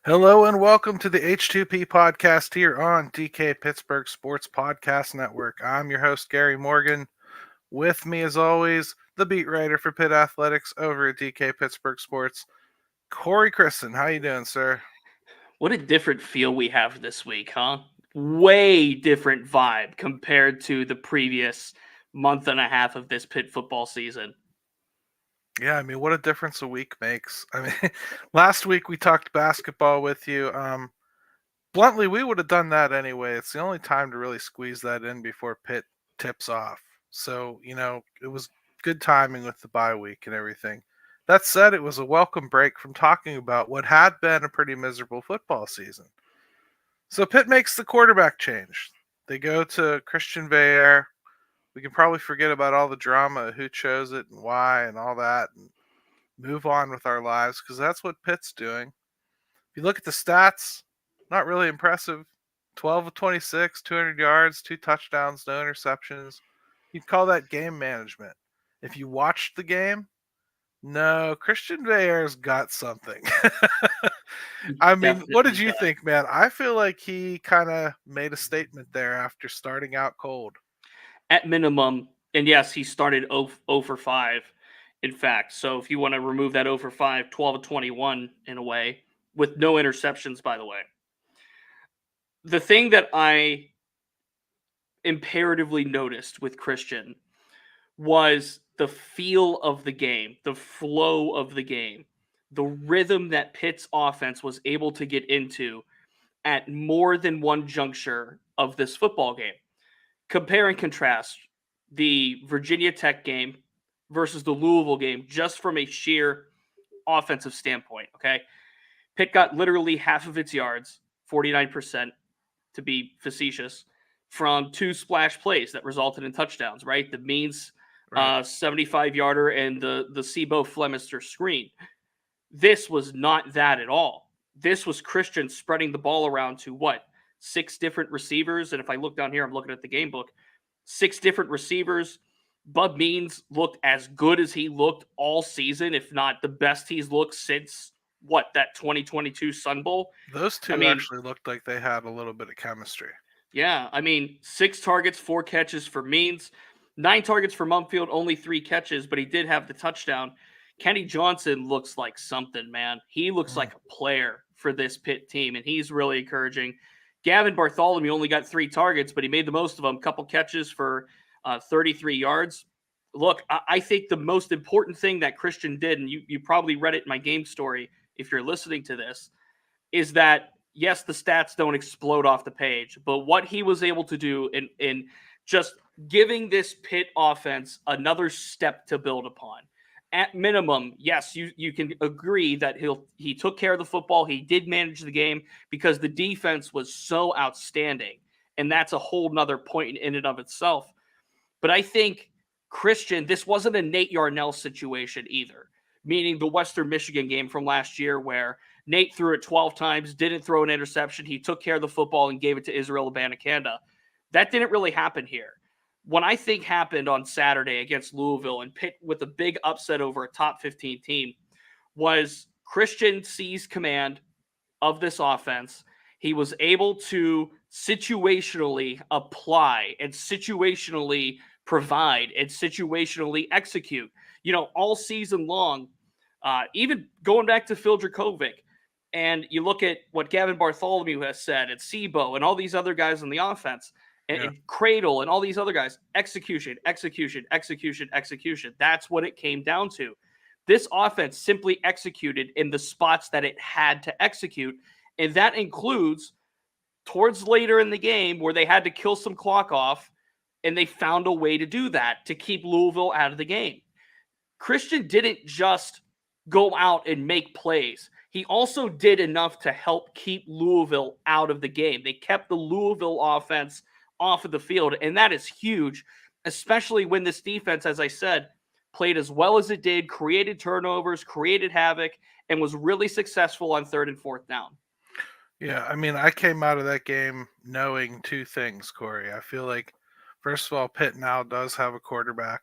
Hello and welcome to the H2P Podcast here on DK Pittsburgh Sports Podcast Network. I'm your host, Gary Morgan. With me, as always, the beat writer for Pitt Athletics over at DK Pittsburgh Sports, Corey Crisan. How you doing, sir? What a different feel we have this week, huh? Way different vibe compared to the previous month and a half of this Pitt football season. Yeah, I mean, what a difference a week makes. I mean, last week we talked basketball with you. Bluntly, we would have done that anyway. It's the only time to really squeeze that in before Pitt tips off. So, it was good timing with the bye week and everything. That said, it was a welcome break from talking about what had been a pretty miserable football season. So, Pitt makes the quarterback change. They go to Christian Veillere. We can probably forget about all the drama, who chose it and why and all that, and move on with our lives because that's what Pitt's doing. If you look at the stats, not really impressive. 12 of 26, 200 yards, 2 touchdowns, no interceptions. You'd call that game management. If you watched the game, no, Christian Veillere's got something. I mean, what did Definitely you does. think, man? I feel like he kind of made a statement there after starting out cold. At minimum, and yes, he started 0 for 5, in fact. So if you want to remove that 0 for 5, 12 of 21 in a way, with no interceptions, by the way. The thing that I imperatively noticed with Christian was the feel of the game, the flow of the game, the rhythm that Pitt's offense was able to get into at more than one juncture of this football game. Compare and contrast the Virginia Tech game versus the Louisville game just from a sheer offensive standpoint, okay? Pitt got literally half of its yards, 49% to be facetious, from two splash plays that resulted in touchdowns, right? The Means Right. 75 yarder and the Sebo Flemister screen. This was not that at all. This was Christian spreading the ball around to what? 6 different receivers. And if I look down here, I'm looking at the game book. 6 different receivers. Bud Means looked as good as he looked all season, if not the best he's looked since what, that 2022 Sun Bowl. Those I two mean, actually looked like they had a little bit of chemistry. yeah, I mean, 6 targets, 4 catches for Means, 9 targets for Mumfield, only 3 catches, but he did have the touchdown. Kenny Johnson looks like something, man. He looks Mm. like a player for this Pitt team, and he's really encouraging. Gavin Bartholomew only got 3 targets, but he made the most of them. Couple catches for 33 yards. Look, I think the most important thing that Christian did, and you probably read it in my game story if you're listening to this, is that yes, the stats don't explode off the page, but what he was able to do in just giving this Pitt offense another step to build upon. At minimum, yes, you can agree that he took care of the football. He did manage the game because the defense was so outstanding, and that's a whole nother point in and of itself. But I think Christian, this wasn't a Nate Yarnell situation either, meaning the Western Michigan game from last year where Nate threw it 12 times, didn't throw an interception. He took care of the football and gave it to Israel Abanikanda. That didn't really happen here. What I think happened on Saturday against Louisville and Pitt with a big upset over a top 15 team was Christian seized command of this offense. He was able to situationally apply and situationally provide and situationally execute. You know, all season long, even going back to Phil Dracovic, and you look at what Gavin Bartholomew has said, and Sebo, and all these other guys on the offense, Yeah. and Cradle, and all these other guys, execution, execution, execution, execution. That's what it came down to. This offense simply executed in the spots that it had to execute, and that includes towards later in the game where they had to kill some clock off, and they found a way to do that to keep Louisville out of the game. Christian didn't just go out and make plays. He also did enough to help keep Louisville out of the game. They kept the Louisville offense off of the field, and that is huge, especially when this defense, as I said, played as well as it did, created turnovers, created havoc, and was really successful on 3rd and 4th down. Yeah, I mean, I came out of that game knowing two things, Corey. I feel like, first of all, Pitt now does have a quarterback.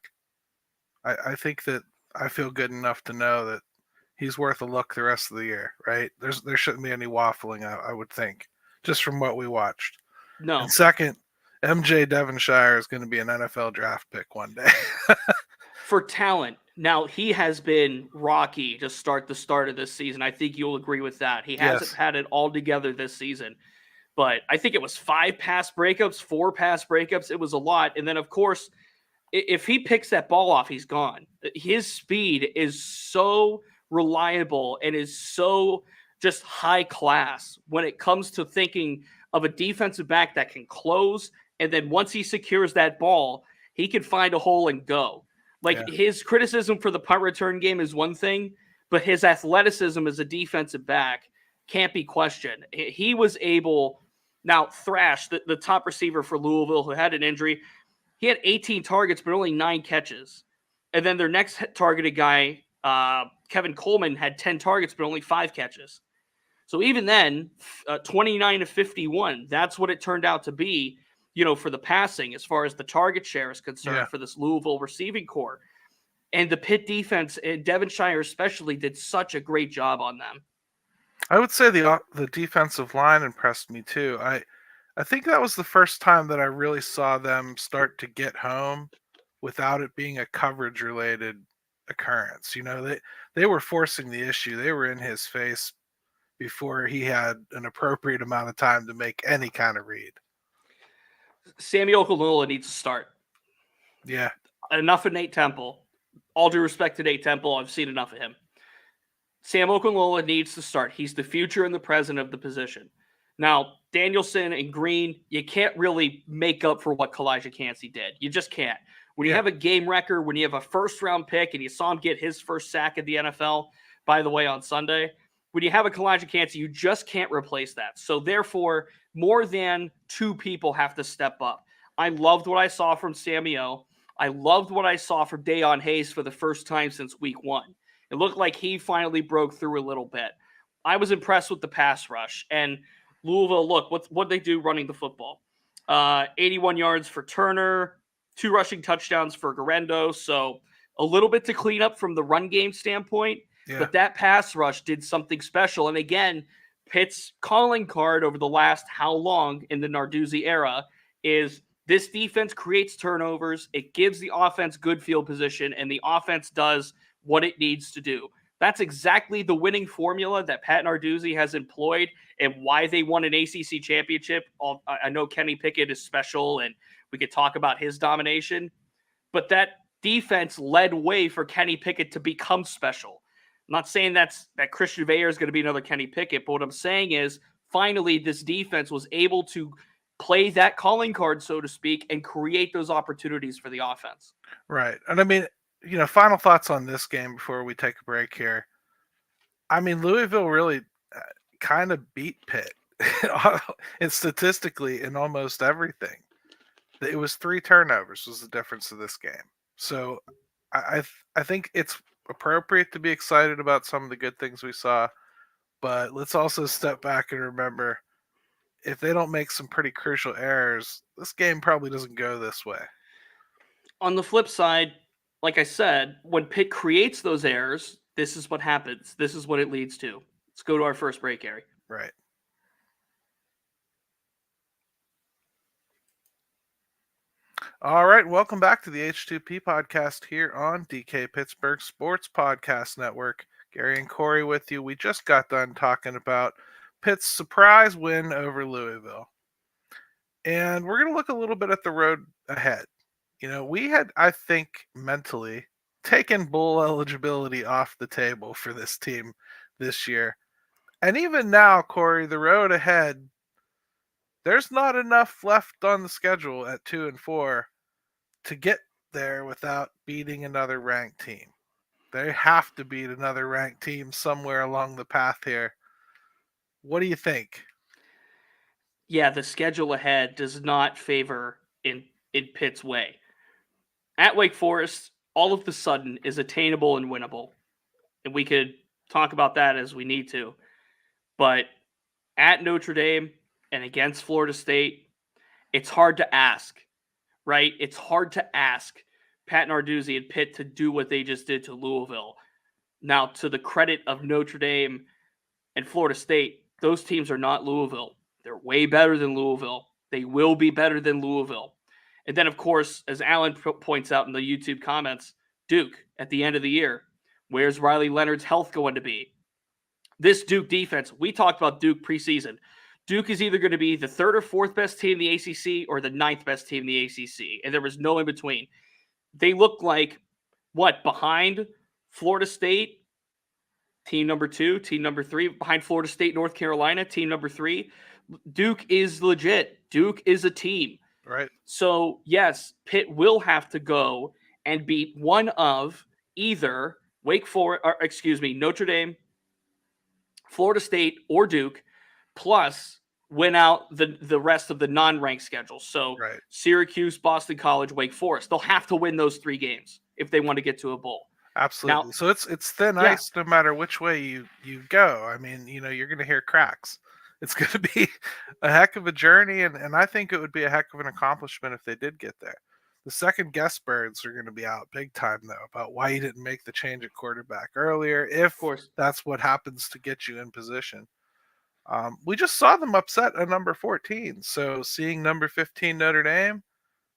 I think that I feel good enough to know that he's worth a look the rest of the year, right? There shouldn't be any waffling, I would think, just from what we watched. No. And second, MJ Devonshire is going to be an NFL draft pick one day. For talent, now he has been rocky to start of this season. I think you'll agree with that. He hasn't Yes. had it all together this season. But I think it was 5 pass breakups, 4 pass breakups. It was a lot. And then, of course, if he picks that ball off, he's gone. His speed is so reliable and is so just high class when it comes to thinking of a defensive back that can close. And then once he secures that ball, he can find a hole and go. Like his criticism for the punt return game is one thing, but his athleticism as a defensive back can't be questioned. He was able, now Thrash, the top receiver for Louisville, who had an injury, he had 18 targets, but only 9 catches. And then their next targeted guy, Kevin Coleman, had 10 targets, but only 5 catches. So even then, 29 to 51, that's what it turned out to be, for the passing, as far as the target share is concerned for this Louisville receiving corps. And the Pitt defense, and Devonshire especially, did such a great job on them. I would say the defensive line impressed me too. I think that was the first time that I really saw them start to get home without it being a coverage related occurrence. They were forcing the issue. They were in his face before he had an appropriate amount of time to make any kind of read. Sammy Okunlola needs to start. Yeah. Enough of Nate Temple. All due respect to Nate Temple, I've seen enough of him. Sam Okunlola needs to start. He's the future and the present of the position. Now, Danielson and Green, you can't really make up for what Kalijah Cansey did. You just can't. When you have a game record, when you have a first-round pick, and you saw him get his first sack in the NFL, by the way, on Sunday, when you have a Kalijah Cansey, you just can't replace that. So, therefore, more than 2 people have to step up. I loved what I saw from Sammy O. I loved what I saw from Dayon Hayes for the first time since week 1. It looked like he finally broke through a little bit. I was impressed with the pass rush. And Louisville, look, what they do running the football. 81 yards for Turner, 2 rushing touchdowns for Garendo. So a little bit to clean up from the run game standpoint. Yeah. But that pass rush did something special. And again, Pitt's calling card over the last how long in the Narduzzi era is this defense creates turnovers. It gives the offense good field position, and the offense does what it needs to do. That's exactly the winning formula that Pat Narduzzi has employed and why they won an ACC championship. I know Kenny Pickett is special, and we could talk about his domination, but that defense led way for Kenny Pickett to become special. I'm not saying that Christian Veilleux is going to be another Kenny Pickett, but what I'm saying is finally this defense was able to play that calling card, so to speak, and create those opportunities for the offense. Right. And I mean, final thoughts on this game before we take a break here. I mean, Louisville really kind of beat Pitt and statistically in almost everything. It was 3 turnovers was the difference of this game. So I think it's appropriate to be excited about some of the good things we saw, but let's also step back and remember, if they don't make some pretty crucial errors, this game probably doesn't go this way. On the flip side, like I said, when Pitt creates those errors, this is what happens. This is what it leads to. Let's go to our first break, Gary. Right. All right, welcome back to the H2P Podcast here on DK Pittsburgh Sports Podcast Network. Gary and Corey with you. We just got done talking about Pitt's surprise win over Louisville. And we're going to look a little bit at the road ahead. We had, I think, mentally taken bowl eligibility off the table for this team this year. And even now, Corey, the road ahead, there's not enough left on the schedule at 2-4 to get there without beating another ranked team. They have to beat another ranked team somewhere along the path here. What do you think? Yeah, the schedule ahead does not favor in Pitt's way. At Wake Forest, all of the sudden is attainable and winnable. And we could talk about that as we need to. But at Notre Dame and against Florida State, it's hard to ask, right? It's hard to ask Pat Narduzzi and Pitt to do what they just did to Louisville. Now, to the credit of Notre Dame and Florida State, those teams are not Louisville. They're way better than Louisville. They will be better than Louisville. And then, of course, as Alan points out in the YouTube comments, Duke at the end of the year. Where's Riley Leonard's health going to be? This Duke defense, we talked about Duke preseason. Duke is either going to be the third or fourth best team in the ACC or the ninth best team in the ACC, and there was no in between. They look like, behind Florida State, team number 2, team number 3, behind Florida State, North Carolina, team number 3. Duke is legit. Duke is a team. Right. So, yes, Pitt will have to go and beat one of either Notre Dame, Florida State, or Duke, plus win out the rest of the non-ranked schedule. So Right. Syracuse, Boston College, Wake Forest. They'll have to win those 3 games if they want to get to a bowl. Absolutely. Now, so it's thin ice no matter which way you go. I mean, you're going to hear cracks. It's going to be a heck of a journey, and I think it would be a heck of an accomplishment if they did get there. The second guess birds are going to be out big time, though, about why you didn't make the change at quarterback earlier, if that's what happens to get you in position. We just saw them upset a number 14, so seeing number 15 Notre Dame,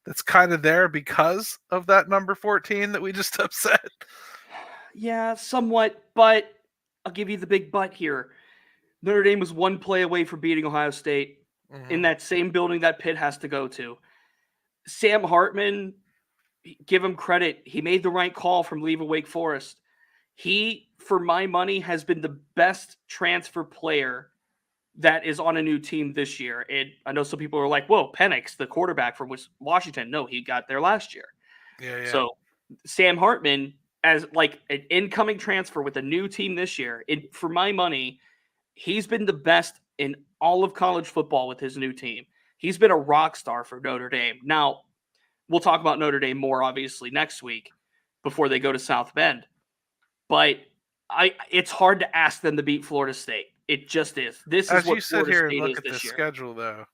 that's kind of there because of that number 14 that we just upset. Yeah, somewhat, but I'll give you the big but here. Notre Dame was 1 play away from beating Ohio State in that same building that Pitt has to go to. Sam Hartman, give him credit. He made the right call from leaving Wake Forest. He, for my money, has been the best transfer player that is on a new team this year. And I know some people are like, whoa, Penix, the quarterback from Washington. No, he got there last year. Yeah. So Sam Hartman, as like an incoming transfer with a new team this year, for my money, he's been the best in all of college football with his new team. He's been a rock star for Notre Dame. Now, we'll talk about Notre Dame more, obviously, next week before they go to South Bend. But it's hard to ask them to beat Florida State. It just is. This As is what you sit Florida here State and look is at the this year. schedule, though,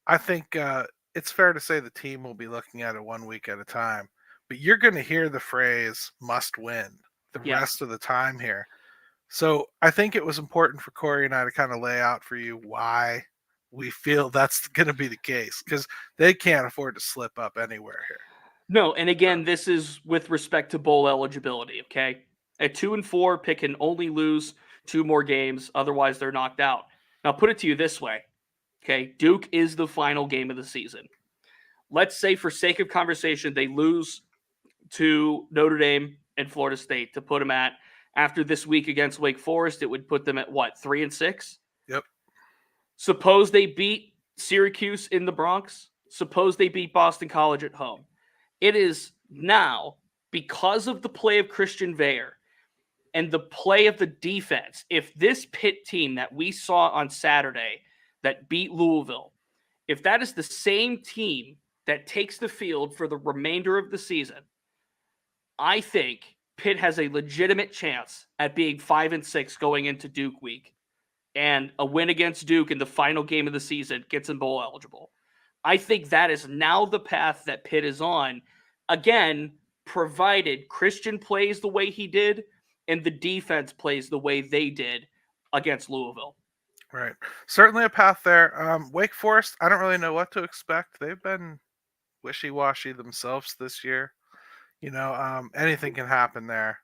I think it's fair to say the team will be looking at it 1 week at a time. But you're going to hear the phrase "must win" the rest of the time here. So I think it was important for Corey and I to kind of lay out for you why we feel that's going to be the case, because they can't afford to slip up anywhere here. No, and again, this is with respect to bowl eligibility, okay? At 2-4, Pitt can only lose 2 more games. Otherwise, they're knocked out. Now, put it to you this way, okay? Duke is the final game of the season. Let's say, for sake of conversation, they lose to Notre Dame and Florida State to put them at, after this week against Wake Forest, it would put them at what, 3-6? Yep. Suppose they beat Syracuse in the Bronx. Suppose they beat Boston College at home. It is now, because of the play of Christian Veilleux and the play of the defense, if this Pitt team that we saw on Saturday that beat Louisville, if that is the same team that takes the field for the remainder of the season, I think Pitt has a legitimate chance at being 5-6 going into Duke week. And a win against Duke in the final game of the season gets them bowl eligible. I think that is now the path that Pitt is on. Again, provided Christian plays the way he did and the defense plays the way they did against Louisville. Right. Certainly a path there. Wake Forest, I don't really know what to expect. They've been wishy-washy themselves this year. Anything can happen there.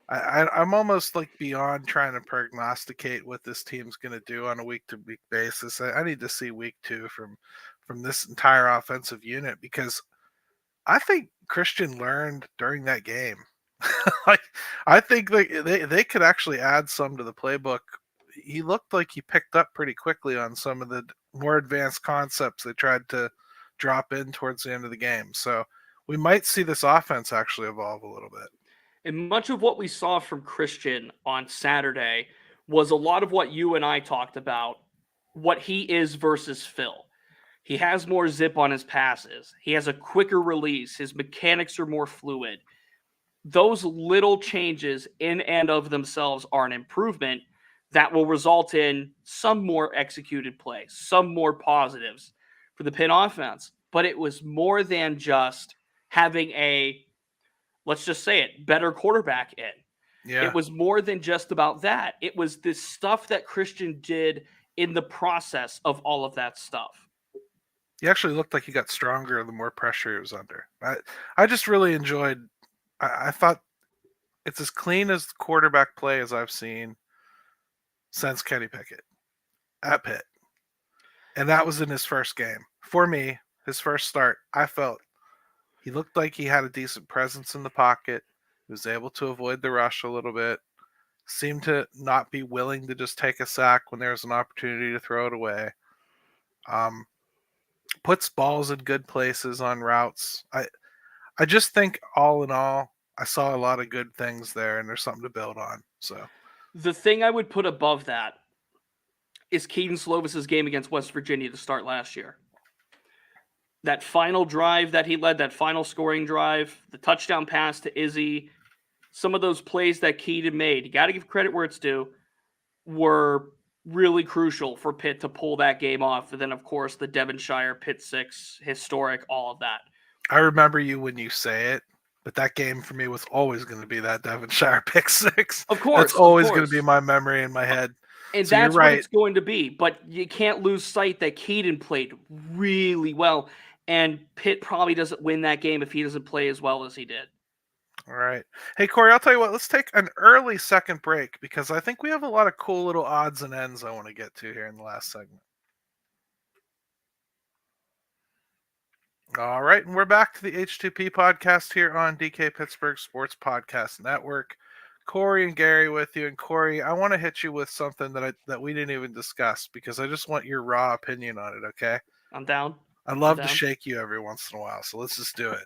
I'm almost like beyond trying to prognosticate what this team's going to do on a week-to-week basis. I need to see week 2 from this entire offensive unit, because I think Christian learned during that game. I think they could actually add some to the playbook. He looked like he picked up pretty quickly on some of the more advanced concepts they tried to drop in towards the end of the game. So we might see this offense actually evolve a little bit. And much of what we saw from Christian on Saturday was a lot of what you and I talked about, what he is versus Phil. He has more zip on his passes. He has a quicker release. His mechanics are more fluid. Those little changes in and of themselves are an improvement that will result in some more executed plays, some more positives for the Pitt offense. But it was more than just having a, let's just say it, better quarterback in. Yeah. It was more than just about that. It was this stuff that Christian did in the process of all of that stuff. He actually looked like he got stronger the more pressure he was under. I just really enjoyed. I thought it's as clean as quarterback play as I've seen since Kenny Pickett at Pitt, and that was in his first game. For me, his first start, I felt he looked like he had a decent presence in the pocket. He was able to avoid the rush a little bit. Seemed to not be willing to just take a sack when there was an opportunity to throw it away. Um, Puts balls in good places on routes. I just think all in all, I saw a lot of good things there, and there's something to build on. So The thing I would put above that is Keaton Slovis's game against West Virginia to start last year. That final drive that he led, that final scoring drive, the touchdown pass to Izzy, some of those plays that Keaton made, you got to give credit where it's due, were really crucial for Pitt to pull that game off. And then, of course, the Devonshire Pitt 6, historic, all of that. I remember you when you say it, but that game for me was always going to be that Devonshire pick 6. Of course. That's always going to be my memory in my head. And so that's you're right. what it's going to be. But you can't lose sight that Keaton played really well. And Pitt probably doesn't win that game if he doesn't play as well as he did. All right. Hey, Corey, I'll tell you what. Let's take an early second break because I think we have a lot of cool little odds and ends I want to get to here in the last segment. All right, and we're back to the H2P Podcast here on DK Pittsburgh Sports Podcast Network. Corey and Gary with you. And Corey, I want to hit you with something that we didn't even discuss because I just want your raw opinion on it, okay? I'm down. I love to shake you every once in a while, so let's just do it.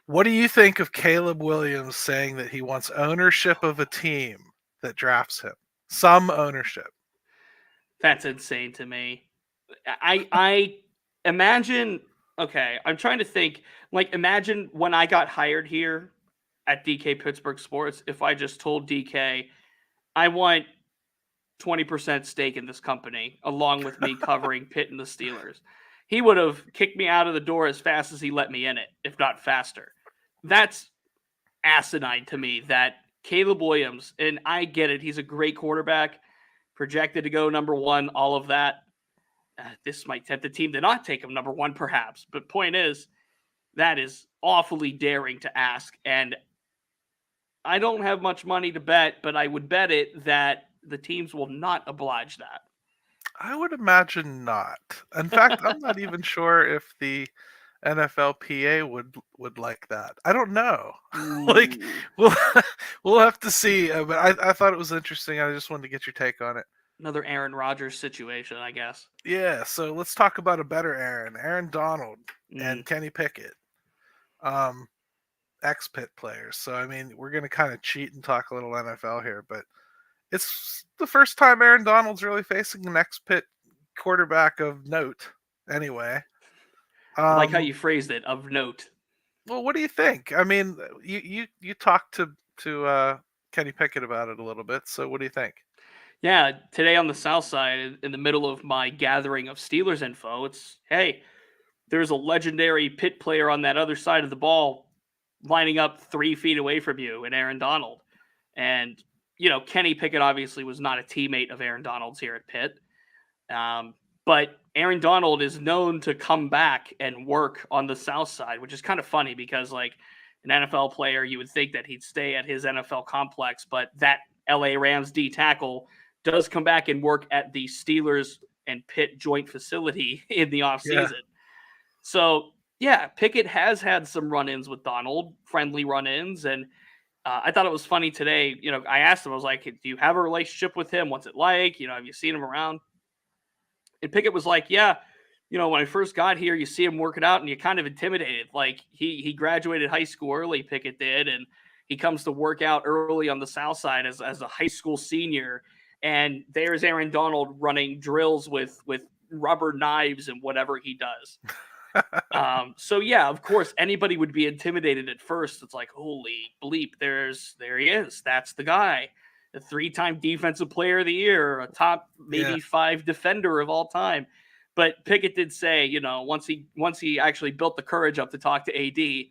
What do you think of Caleb Williams saying that he wants ownership of a team that drafts him? Some ownership. That's insane to me. I imagine, okay, I'm trying to think, like, imagine when I got hired here at DK Pittsburgh Sports, if I just told DK, I want 20% stake in this company, along with me covering Pitt and the Steelers. He would have kicked me out of the door as fast as he let me in it, if not faster. That's asinine to me that Caleb Williams, and I get it, he's a great quarterback, projected to go number one, all of that. This might tempt the team to not take him number one, perhaps. But point is, that is awfully daring to ask. And I don't have much money to bet, but I would bet it that the teams will not oblige that. I would imagine not. In fact, I'm not even sure if the NFLPA would like that. I don't know. Like we'll have to see. But I thought it was interesting. I just wanted to get your take on it. Another Aaron Rodgers situation, I guess. Yeah. So let's talk about a better Aaron Donald and Kenny Pickett, ex-Pitt players. So I mean, we're gonna kind of cheat and talk a little NFL here, but it's the first time Aaron Donald's really facing an ex-Pitt quarterback of note. Anyway. I like how you phrased it, of note. Well, what do you think? I mean, you talked to Kenny Pickett about it a little bit. So what do you think? Yeah, today on the South Side, in the middle of my gathering of Steelers info, it's, hey, there's a legendary Pitt player on that other side of the ball lining up 3 feet away from you in Aaron Donald. And, you know, Kenny Pickett obviously was not a teammate of Aaron Donald's here at Pitt. But Aaron Donald is known to come back and work on the South Side, which is kind of funny because, like, an NFL player, you would think that he'd stay at his NFL complex, but that LA Rams D tackle does come back and work at the Steelers and Pitt joint facility in the offseason. Yeah. So, yeah, Pickett has had some run-ins with Donald, friendly run-ins, and I thought it was funny today. You know, I asked him, I was like, do you have a relationship with him? What's it like? You know, have you seen him around? And Pickett was like, yeah, you know, when I first got here, you see him working out and you're kind of intimidated. Like he graduated high school early, Pickett did, and he comes to work out early on the South Side as a high school senior. And there's Aaron Donald running drills with rubber knives and whatever he does. So yeah, of course, anybody would be intimidated at first. It's like, holy bleep, there he is. That's the guy. A 3-time defensive player of the year, a top maybe 5 defender of all time. But Pickett did say, you know, once he actually built the courage up to talk to AD,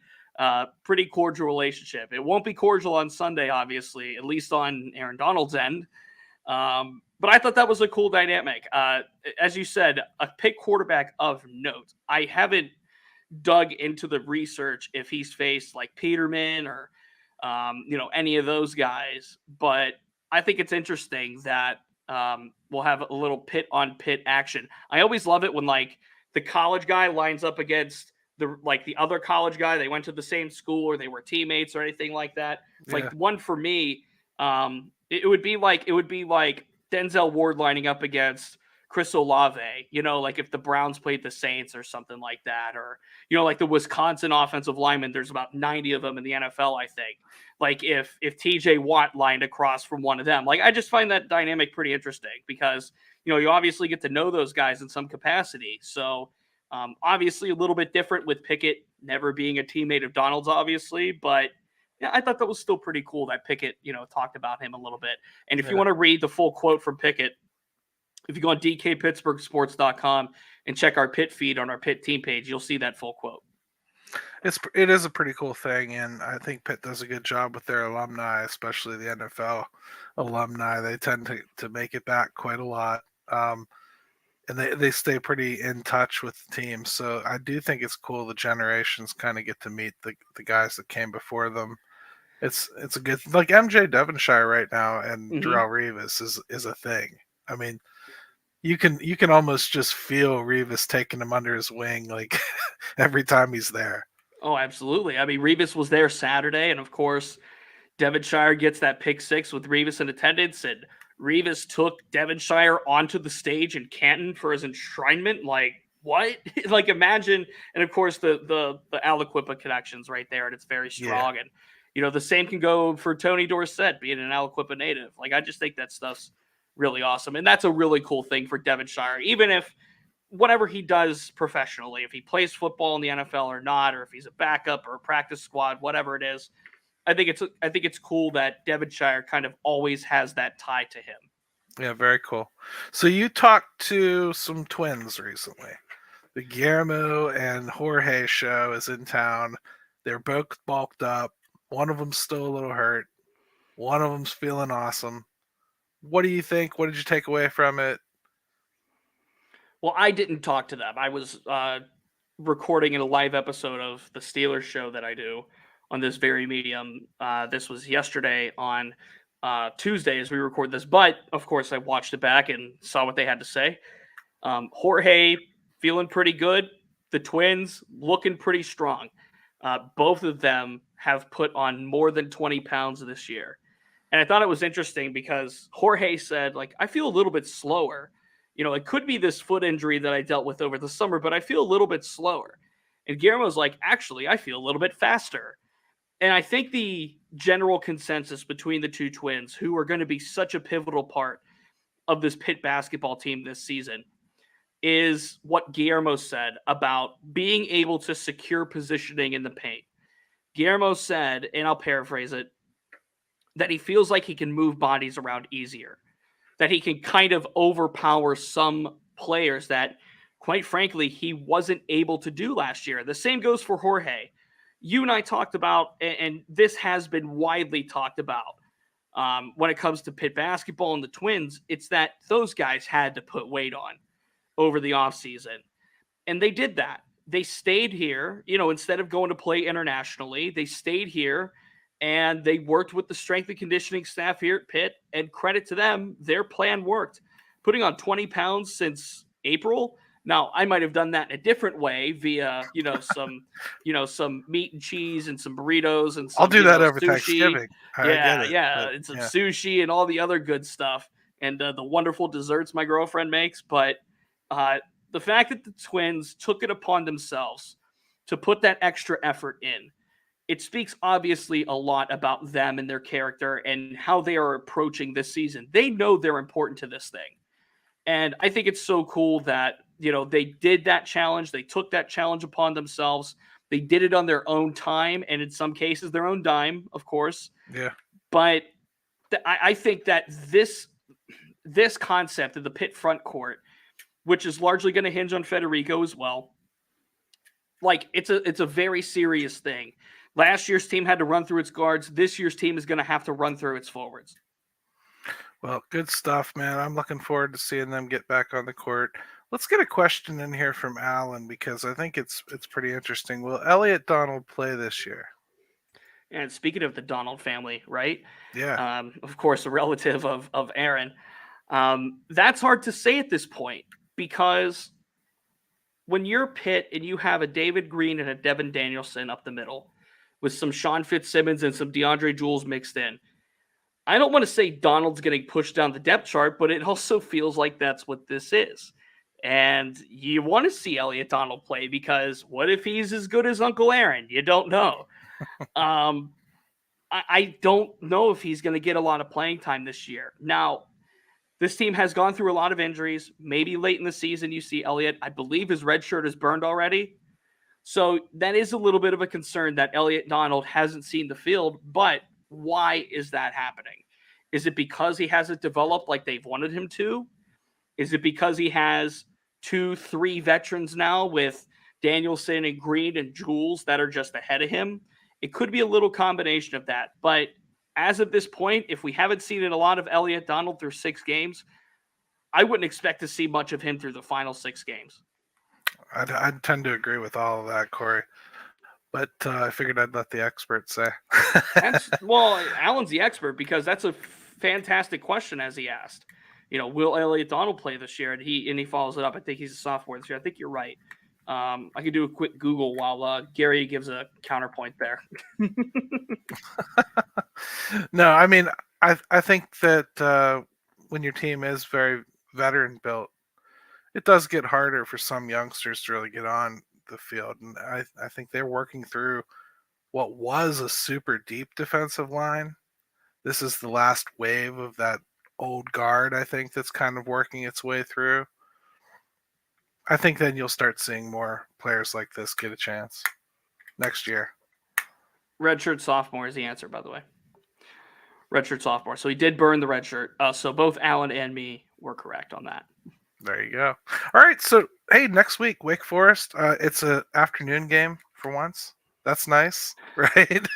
Pretty cordial relationship. It won't be cordial on Sunday, obviously, at least on Aaron Donald's end. But I thought that was a cool dynamic. As you said, a Pitt quarterback of note. I haven't dug into the research if he's faced like Peterman or any of those guys, but I think it's interesting that we'll have a little Pitt on Pitt action. I always love it when like the college guy lines up against the other college guy. They went to the same school or they were teammates or anything like that. It's like one for me. It would be like Denzel Ward lining up against Chris Olave, like if the Browns played the Saints or something like that, or, like the Wisconsin offensive linemen, there's about 90 of them in the NFL, I think. Like if TJ Watt lined across from one of them, like I just find that dynamic pretty interesting because, you obviously get to know those guys in some capacity. So obviously a little bit different with Pickett never being a teammate of Donald's, obviously, but yeah, I thought that was still pretty cool that Pickett, talked about him a little bit. And if you want to read the full quote from Pickett, if you go on dkpittsburghsports.com and check our Pitt feed on our Pitt team page, you'll see that full quote. It is a pretty cool thing, and I think Pitt does a good job with their alumni, especially the NFL alumni. They tend to make it back quite a lot, and they stay pretty in touch with the team. So I do think it's cool the generations kind of get to meet the guys that came before them. It's a good, like MJ Devonshire right now and Darrelle Revis is a thing. I mean, you can almost just feel Revis taking him under his wing like every time he's there. Oh, absolutely. I mean, Revis was there Saturday, and of course, Devonshire gets that pick six with Revis in attendance, and Revis took Devonshire onto the stage in Canton for his enshrinement. Like, what? Like, imagine, and of course, the Aliquippa connections right there, and it's very strong. Yeah. And, the same can go for Tony Dorsett being an Aliquippa native. Like, I just think that stuff's really awesome. And that's a really cool thing for Devonshire, even if whatever he does professionally, if he plays football in the NFL or not, or if he's a backup or a practice squad, whatever it is, I think it's cool that Devonshire kind of always has that tie to him. Yeah, very cool. So you talked to some twins recently. The Guillermo and Jorge show is in town. They're both bulked up. One of them's still a little hurt. One of them's feeling awesome. What do you think? What did you take away from it? Well, I didn't talk to them. I was recording in a live episode of the Steelers show that I do on this very medium. This was yesterday on Tuesday as we record this. But, of course, I watched it back and saw what they had to say. Jorge feeling pretty good. The twins looking pretty strong. Both of them have put on more than 20 pounds this year. And I thought it was interesting because Jorge said, like, I feel a little bit slower. It could be this foot injury that I dealt with over the summer, but I feel a little bit slower. And Guillermo's like, actually, I feel a little bit faster. And I think the general consensus between the two twins, who are going to be such a pivotal part of this Pitt basketball team this season, is what Guillermo said about being able to secure positioning in the paint. Guillermo said, and I'll paraphrase it, that he feels like he can move bodies around easier, that he can kind of overpower some players that, quite frankly, he wasn't able to do last year. The same goes for Jorge. You and I talked about, and this has been widely talked about when it comes to Pitt basketball and the Twins, it's that those guys had to put weight on over the offseason. And they did that. They stayed here, instead of going to play internationally, they stayed here. And they worked with the strength and conditioning staff here at Pitt, and credit to them, their plan worked. Putting on 20 pounds since April. Now, I might have done that in a different way via, some meat and cheese and some burritos and some, I'll do that over sushi. Thanksgiving. And some sushi and all the other good stuff and the wonderful desserts my girlfriend makes. But the fact that the twins took it upon themselves to put that extra effort in, it speaks obviously a lot about them and their character and how they are approaching this season. They know they're important to this thing. And I think it's so cool that, they did that challenge. They took that challenge upon themselves. They did it on their own time and in some cases their own dime, of course. Yeah. But I think that this concept of the Pitt front court, which is largely going to hinge on Federico as well, like it's a very serious thing. Last year's team had to run through its guards. This year's team is going to have to run through its forwards. Well, good stuff, man. I'm looking forward to seeing them get back on the court. Let's get a question in here from Alan because I think it's pretty interesting. Will Elliot Donald play this year? And speaking of the Donald family, right? Yeah. Of course, a relative of Aaron. That's hard to say at this point because when you're Pitt and you have a David Green and a Devin Danielson up the middle with some Sean Fitzsimmons and some DeAndre Jules mixed in, I don't want to say Donald's getting pushed down the depth chart, but it also feels like that's what this is. And you want to see Elliot Donald play because what if he's as good as Uncle Aaron? You don't know. I don't know if he's going to get a lot of playing time this year. Now, this team has gone through a lot of injuries. Maybe late in the season you see Elliot. I believe his red shirt is burned already. So that is a little bit of a concern that Elliot Donald hasn't seen the field. But why is that happening? Is it because he hasn't developed like they've wanted him to? Is it because he has 2-3 veterans now with Danielson and Green and Jules that are just ahead of him? It could be a little combination of that. But as of this point, if we haven't seen a lot of Elliot Donald through 6 games, I wouldn't expect to see much of him through the final 6 games. I tend to agree with all of that, Corey. But I figured I'd let the experts say. Well, Alan's the expert because that's a fantastic question as he asked. Will Elliot Donald play this year? And he follows it up. I think he's a sophomore this year. I think you're right. I could do a quick Google while Gary gives a counterpoint there. No, I mean, I think that when your team is very veteran built, it does get harder for some youngsters to really get on the field. And I think they're working through what was a super deep defensive line. This is the last wave of that old guard, I think, that's kind of working its way through. I think then you'll start seeing more players like this get a chance next year. Redshirt sophomore is the answer, by the way. Redshirt sophomore. So he did burn the red shirt. So both Alan and me were correct on that. There you go. All right. So, hey, next week, Wake Forest. It's an afternoon game for once. That's nice, right?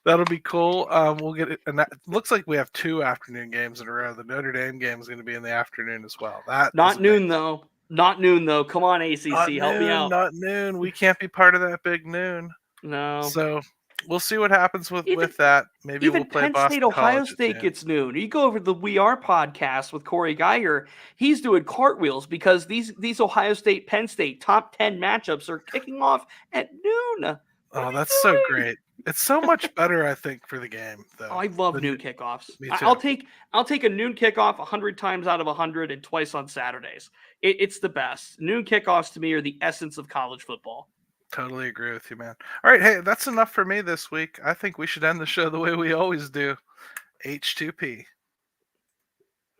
That'll be cool. We'll get it. And that looks like we have 2 afternoon games in a row. The Notre Dame game is going to be in the afternoon as well. Not noon, though. Not noon, though. Come on, ACC. Help me out. Not noon. We can't be part of that big noon. No. So we'll see what happens with that. Maybe we'll play Penn Boston State, Ohio College State gets noon. You go over to the We Are podcast with Corey Geiger. He's doing cartwheels because these Ohio State, Penn State top 10 matchups are kicking off at noon. Oh, that's so great. It's so much better, I think, for the game, though. Oh, I love noon kickoffs. Me too. I'll take a noon kickoff 100 times out of 100 and twice on Saturdays. It's the best. Noon kickoffs to me are the essence of college football. Totally agree with you, man. All right, hey, that's enough for me this week. I think we should end the show the way we always do. H2P.